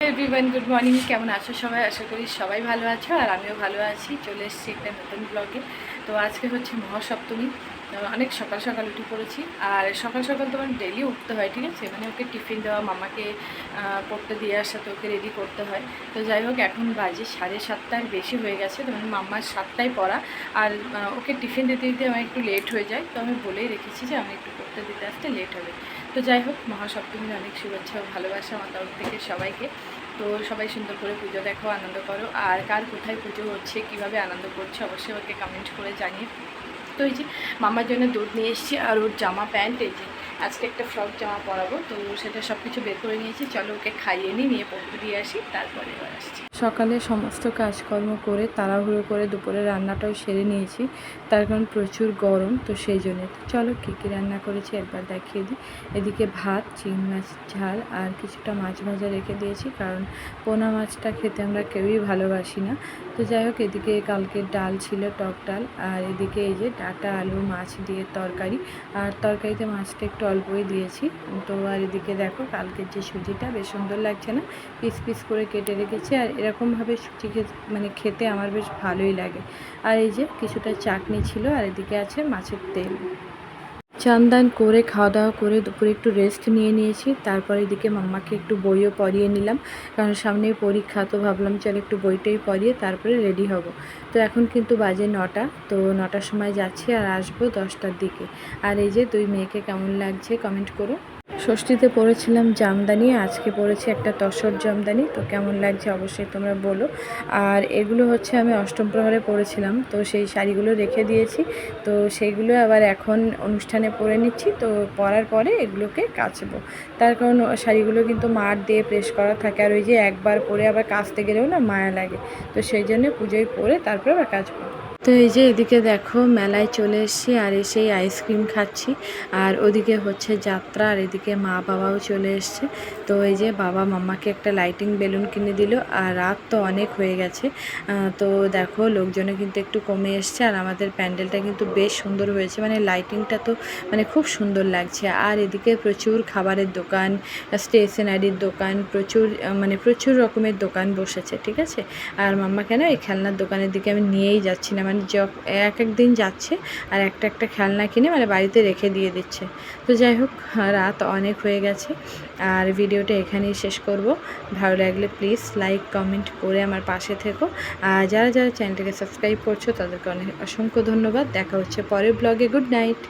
Everyone good morning. কেমন আছো সবাই? আশা করি সবাই ভালো আছো আর আমিও ভালো আছি। চলে এসেছি একটা নতুন ব্লগে। তো আজকে হচ্ছে মহাসপ্তমী। অনেক সকাল সকাল উঠে পড়েছি। আর সকাল সকাল তো মানে ডেলি উঠতে হয়, ঠিক আছে, মানে ওকে টিফিন দেওয়া, মামাকে পড়তে দিয়ে আসা, তো ওকে রেডি করতে হয়। তো যাই হোক, এখন বাজে 7:30-এর বেশি হয়ে গেছে। তো মানে মাম্মার 7টায় পড়া। আর ওকে টিফিন দিতে দিতে আমার একটু লেট হয়ে যায়। তো আমি বলেই রেখেছি যে আমি একটু পড়তে দিতে আসতে লেট হবে। তো যাই হোক, মহাসপ্তমীর অনেক শুভেচ্ছা ও ভালোবাসা আমার তরফ থেকে সবাইকে। তো সবাই সুন্দর করে পুজো দেখো, আনন্দ করো। আর কার কোথায় পুজো হচ্ছে, কিভাবে আনন্দ করছে, অবশ্যই ওকে কমেন্ট করে জানিয়ে। তো এই যে মামার জন্য দুধ নিয়ে এসেছি, আর ওর জামা প্যান্ট, এই যে আজকে একটা ফ্রক জামা পরাবো, তো সেটা সব কিছু বের করে নিয়েছি। চলো ওকে খাইয়ে নিয়ে পড়তে দিয়ে আসি, তারপরে এবার আসছি। সকালে সমস্ত কাজকর্ম করে তাড়াহুড়ো করে দুপুরে রান্নাটাও সেরে নিয়েছি, তার কারণ প্রচুর গরম, তো সেই জন্যে। চলো কী কী রান্না করেছি একবার দেখিয়ে দিই। এদিকে ভাত, চিংড়ি মাছ ঝাল আর কিছুটা মাছ ভাজা রেখে দিয়েছি, কারণ পোনা মাছটা খেতে আমরা কেউই ভালোবাসি না। তো যাই হোক, এদিকে কালকের ডাল ছিল, টক ডাল। আর এদিকে এই যে ডাঁটা আলু মাছ দিয়ে তরকারি, আর তরকারিতে মাছটা একটু অল্পই দিয়েছি। তো আর এদিকে দেখো, কালকের যে সুজিটা বেশ সুন্দর লাগছে না, পিস পিস করে কেটে রেখেছি। আর এরকমভাবে সুজি মানে খেতে আমার বেশ ভালোই লাগে। আর এই যে কিছুটা চাটনি ছিল, আর এদিকে আছে মাছের তেল। চান দান করে খাওয়া দাওয়া করে দুপুরে একটু রেস্ট নিয়ে নিয়েছি। তারপর এদিকে মাম্মাকে একটু বইও পড়িয়ে নিলাম, কারণ সামনেই পরীক্ষা। তো ভাবলাম চল একটু বইটাই পড়িয়ে তারপরে রেডি হব। তো এখন কিন্তু বাজে 9টা, তো 9টার সময় যাচ্ছি আর আসবো 10টার দিকে। আর এই যে দুই মেয়েকে কেমন লাগছে কমেন্ট করো। ষষ্ঠীতে পরেছিলাম জামদানি, আজকে পরেছি একটা তসর জামদানি। তো কেমন লাগছে অবশ্যই তোমরা বলো। আর এগুলো হচ্ছে আমি অষ্টম প্রহরে পরেছিলাম, তো সেই শাড়িগুলো রেখে দিয়েছি। তো সেইগুলো আবার এখন অনুষ্ঠানে পরে নিচ্ছি। তো পরার পরে এগুলোকে কাচবো, তার কারণ শাড়িগুলো কিন্তু মার দিয়ে প্রেস করা থাকে, আর ওই যে একবার পরে আবার কাচতে গেলেও না মায়া লাগে। তো সেই জন্য পুজোয় পরে তারপরে আবার কাচবো। তো এই যে এদিকে দেখো, মেলায় চলে এসেছি আর এসেই আইসক্রিম খাচ্ছি। আর ওদিকে হচ্ছে যাত্রা, আর এদিকে মা বাবাও চলে এসছে। তো এই যে বাবা মাম্মাকে একটা লাইটিং বেলুন কিনে দিল। আর রাত তো অনেক হয়ে গেছে। তো দেখো, লোকজনে কিন্তু একটু কমে এসছে। আর আমাদের প্যান্ডেলটা কিন্তু বেশ সুন্দর হয়েছে, মানে লাইটিংটা তো মানে খুব সুন্দর লাগছে। আর এদিকে প্রচুর খাবারের দোকান, স্টেশনারির দোকান, প্রচুর রকমের দোকান বসেছে, ঠিক আছে। আর মাম্মা কেন এই খেলনার দোকানের দিকে আমি নিয়েই যাচ্ছি না, মানে এক একদিন যাচ্ছে আর একটা একটা খেলনা কিনে মানে বাড়িতে রেখে দিয়ে দিচ্ছে। তো যাই হোক, রাত অনেক হয়ে গেছে আর ভিডিওটা এখানেই শেষ করব। ভালো লাগলে প্লিজ লাইক কমেন্ট করে আমার পাশে থেকো। আর যারা যারা চ্যানেলটাকে সাবস্ক্রাইব করছো তাদেরকে অনেক অসংখ্য ধন্যবাদ। দেখা হচ্ছে পরের ব্লগে। Good night.